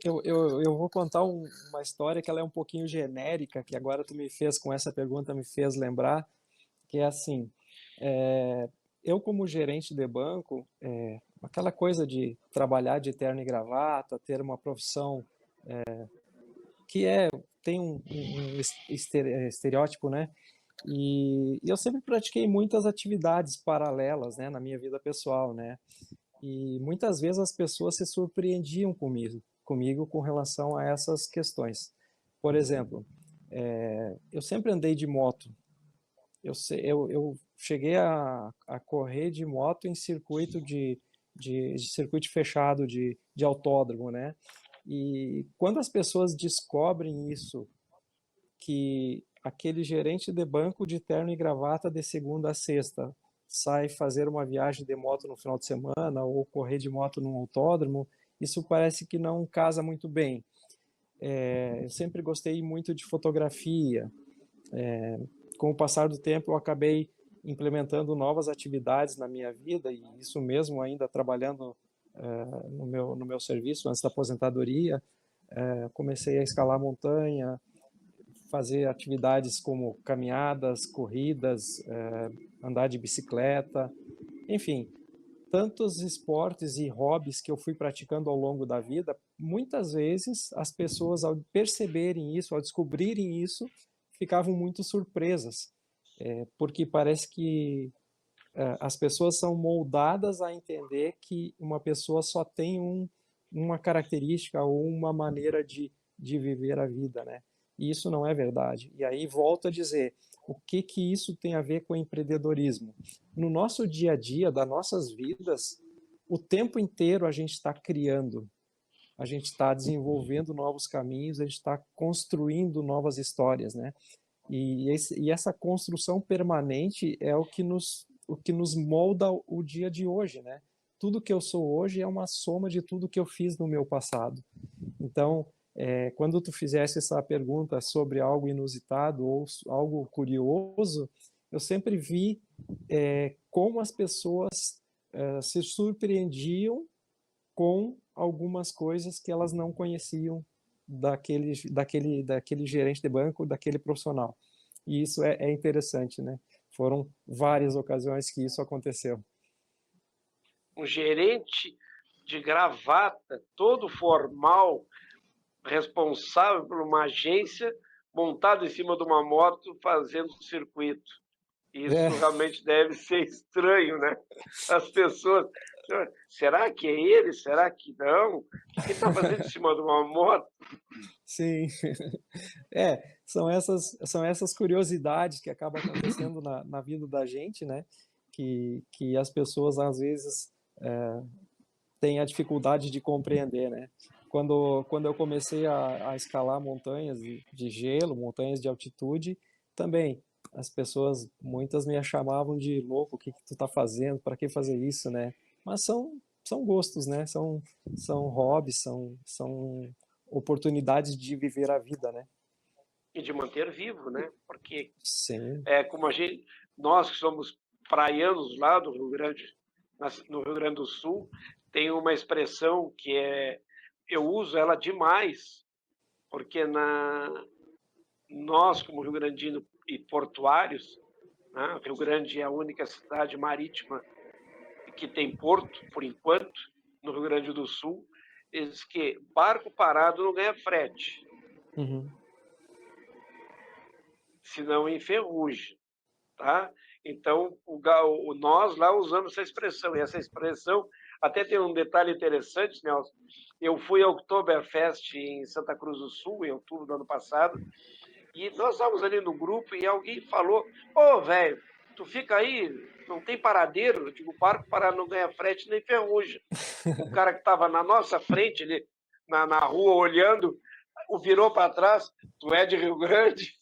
Eu vou contar uma história que ela é um pouquinho genérica, que agora tu me fez com essa pergunta, me fez lembrar, que é assim, eu como gerente de banco, aquela coisa de trabalhar de terno e gravata, ter uma profissão que tem um estereótipo, né, e eu sempre pratiquei muitas atividades paralelas, né, na minha vida pessoal, né, e muitas vezes as pessoas se surpreendiam comigo com relação a essas questões. Por exemplo, eu sempre andei de moto. Eu cheguei a correr de moto em de circuito fechado de autódromo, né? E quando as pessoas descobrem isso, que aquele gerente de banco de terno e gravata de segunda a sexta sai fazer uma viagem de moto no final de semana ou correr de moto num autódromo, isso parece que não casa muito bem. Eu sempre gostei muito de fotografia. Com o passar do tempo, eu acabei implementando novas atividades na minha vida, e isso mesmo ainda trabalhando no meu serviço antes da aposentadoria. Comecei a escalar montanha, fazer atividades como caminhadas, corridas, andar de bicicleta, enfim, tantos esportes e hobbies que eu fui praticando ao longo da vida. Muitas vezes as pessoas, ao perceberem isso, ao descobrirem isso, ficavam muito surpresas, porque parece que as pessoas são moldadas a entender que uma pessoa só tem uma característica ou uma maneira de viver a vida, né? E isso não é verdade. E aí volto a dizer, o que que isso tem a ver com empreendedorismo? No nosso dia a dia, das nossas vidas, o tempo inteiro a gente está criando, a gente está desenvolvendo novos caminhos, a gente está construindo novas histórias, né? E essa construção permanente é o que nos molda o dia de hoje, né? Tudo que eu sou hoje é uma soma de tudo que eu fiz no meu passado. Então, quando tu fizesse essa pergunta sobre algo inusitado ou algo curioso, eu sempre vi como as pessoas se surpreendiam com algumas coisas que elas não conheciam daquele gerente de banco, daquele profissional. E isso é interessante, né? Foram várias ocasiões que isso aconteceu. Um gerente de gravata, todo formal, responsável por uma agência, montado em cima de uma moto, fazendo circuito. É, Isso realmente deve ser estranho, né? As pessoas. Será que é ele? Será que não? O que ele está fazendo em cima de uma moto? sim. São essas curiosidades que acabam acontecendo na vida da gente, né? Que as pessoas às vezes têm a dificuldade de compreender, né? Quando eu comecei a escalar montanhas de gelo, montanhas de altitude, também as pessoas, muitas me chamavam de louco, o que que tu tá fazendo, para que fazer isso, né? Mas são gostos, né? São hobbies, são oportunidades de viver a vida, né? E de manter vivo, né? Porque Sim. como a gente, nós que somos praianos lá do Rio Grande, no Rio Grande do Sul, tem uma expressão que eu uso ela demais, porque nós, como Rio Grandino e portuários, né, Rio Grande é a única cidade marítima que tem porto, por enquanto, no Rio Grande do Sul, diz que barco parado não ganha frete, Uhum. senão enferruja. Tá? Então, nós lá usamos essa expressão, e essa expressão até tem um detalhe interessante, Nelson. Eu fui ao Oktoberfest em Santa Cruz do Sul, em outubro do ano passado, e nós estávamos ali no grupo e alguém falou: Ô, velho, tu fica aí, não tem paradeiro? Eu digo: o barco para não ganhar frete nem ferrugem. O cara que estava na nossa frente, ali, na rua, olhando, o virou para trás: tu é de Rio Grande?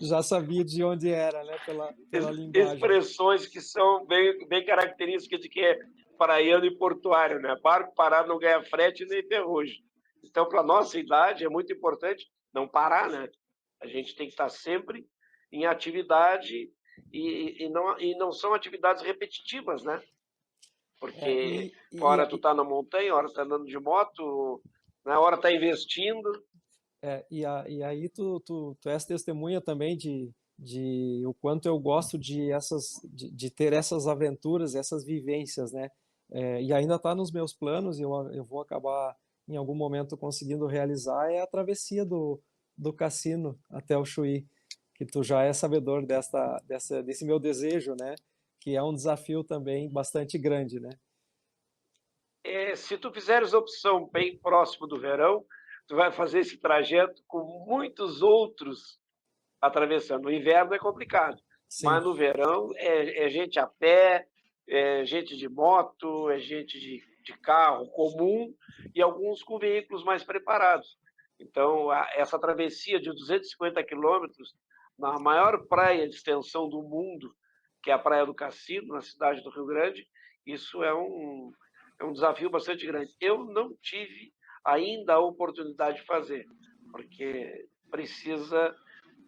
Já sabia de onde era, né? Pela linguagem. Expressões que são bem características de quem é praiano e portuário, né? Barco parado não ganha frete nem ferrugem. Então, para a nossa idade, é muito importante não parar, né? A gente tem que estar sempre em atividade e não são atividades repetitivas, né? porque E, hora tu e, tá na montanha, hora tu tá andando de moto, na hora tá investindo. e aí tu és testemunha também de o quanto eu gosto de ter essas aventuras, essas vivências, né? E ainda está nos meus planos, e eu vou acabar em algum momento conseguindo realizar, é a travessia do Cassino até o Chuí, que tu já é sabedor desse meu desejo, né? Que é um desafio também bastante grande, né? Se tu fizeres a opção bem próximo do verão, tu vai fazer esse trajeto com muitos outros atravessando. No inverno é complicado, Sim, mas no verão é gente a pé, é gente de moto, é gente de carro comum e alguns com veículos mais preparados. Então, essa travessia de 250 quilômetros na maior praia de extensão do mundo, que é a Praia do Cassino, na cidade do Rio Grande, isso é um desafio bastante grande. Eu não tive ainda a oportunidade de fazer, porque precisa,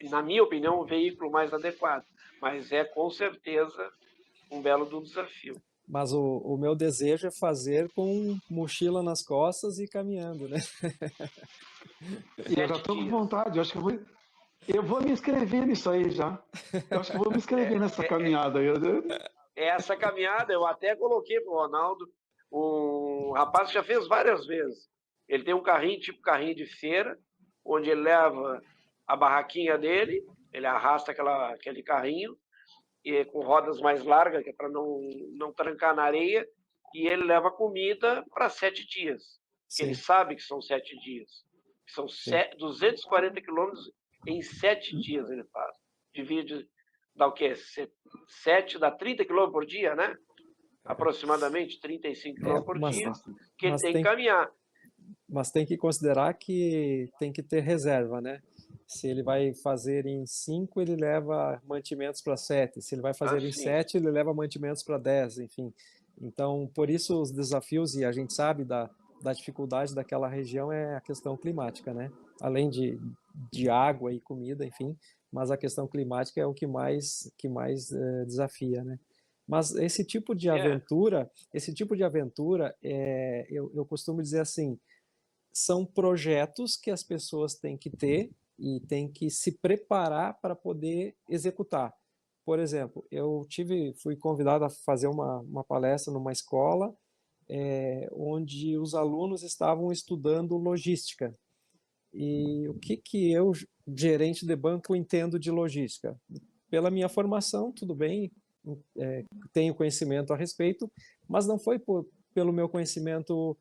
na minha opinião, um veículo mais adequado, mas é com certeza um belo do desafio. mas o meu desejo é fazer com mochila nas costas e caminhando, né? E eu já 7 estou com dias. vontade, eu vou me inscrever nisso aí já. Eu acho que eu vou me inscrever nessa caminhada aí. Essa caminhada eu até coloquei para o Ronaldo, um rapaz que já fez várias vezes. Ele tem um carrinho, tipo carrinho de feira, onde ele leva a barraquinha dele, ele arrasta aquele carrinho, e com rodas mais largas, que é para não trancar na areia, e ele leva comida para 7 dias. Ele Sim, sabe que são 7 dias. São sim. 240 quilômetros em 7 dias ele faz. Divide, dá o quê? 7 dá 30 quilômetros por dia, né? Aproximadamente 35 É, quilômetros por mas, dia, que ele mas tem que tem, caminhar. mas tem que considerar que tem que ter reserva, né? Se ele vai fazer em 5, ele leva mantimentos para 7. Se ele vai fazer em Assim, 7, ele leva mantimentos para 10, enfim. Então, por isso os desafios, e a gente sabe da dificuldade daquela região, é a questão climática, né? Além de água e comida, enfim, mas a questão climática é o que mais desafia, né? Mas é, esse tipo de aventura, eu costumo dizer assim, são projetos que as pessoas têm que ter e têm que se preparar para poder executar. Por exemplo, fui convidado a fazer uma palestra numa escola onde os alunos estavam estudando logística. E o que eu, gerente de banco, entendo de logística? Pela minha formação, tudo bem, tenho conhecimento a respeito, mas não foi pelo meu conhecimento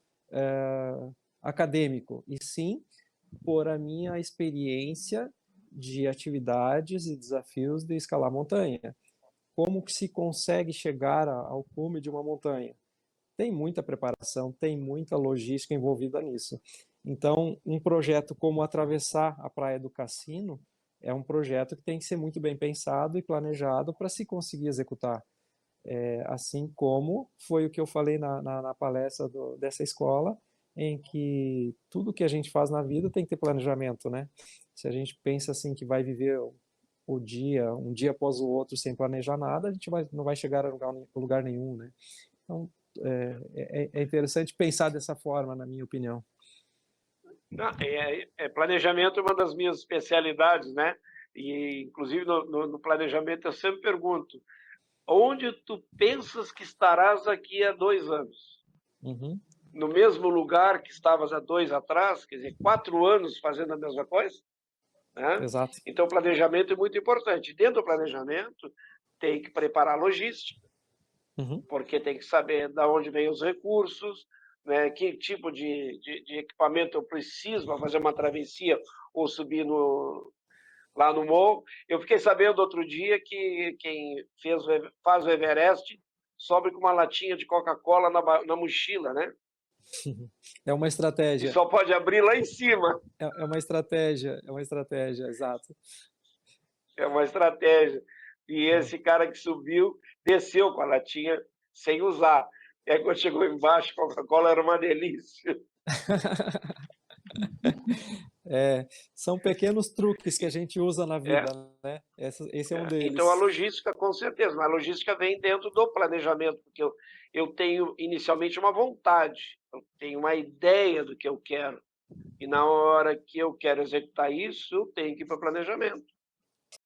acadêmico, e sim por a minha experiência de atividades e desafios de escalar montanha. Como que se consegue chegar ao cume de uma montanha? Tem muita preparação, tem muita logística envolvida nisso. Então, um projeto como atravessar a Praia do Cassino é um projeto que tem que ser muito bem pensado e planejado para se conseguir executar. Assim como foi o que eu falei na palestra dessa escola, em que tudo que a gente faz na vida tem que ter planejamento, né? Se a gente pensa assim que vai viver o dia, um dia após o outro sem planejar nada, a gente não vai chegar a lugar nenhum, né? Então, é interessante pensar dessa forma, na minha opinião. planejamento é uma das minhas especialidades, né? E, inclusive, no planejamento eu sempre pergunto, onde tu pensas que estarás daqui a 2 anos? Uhum, No mesmo lugar que estavas há 2 atrás, quer dizer, 4 anos fazendo a mesma coisa? Né? exato. Então, o planejamento é muito importante. Dentro do planejamento, tem que preparar a logística, Uhum, porque tem que saber de onde vêm os recursos, né, que tipo de equipamento eu preciso para fazer uma travessia ou subir lá no morro. Eu fiquei sabendo outro dia que quem faz o Everest sobe com uma latinha de Coca-Cola na mochila, né? é uma E estratégia. só pode abrir lá em cima. É uma estratégia, exato. É uma estratégia. E É. esse cara que subiu, desceu com a latinha sem usar. E aí, quando chegou embaixo, a Coca-Cola era uma delícia. São pequenos truques que a gente usa na vida, É, né? Esse é um Então, a deles. logística, com certeza, mas a logística vem dentro do planejamento, porque eu tenho inicialmente uma vontade, eu tenho uma ideia do que eu quero, e na hora que eu quero executar isso, eu tenho que ir para o planejamento.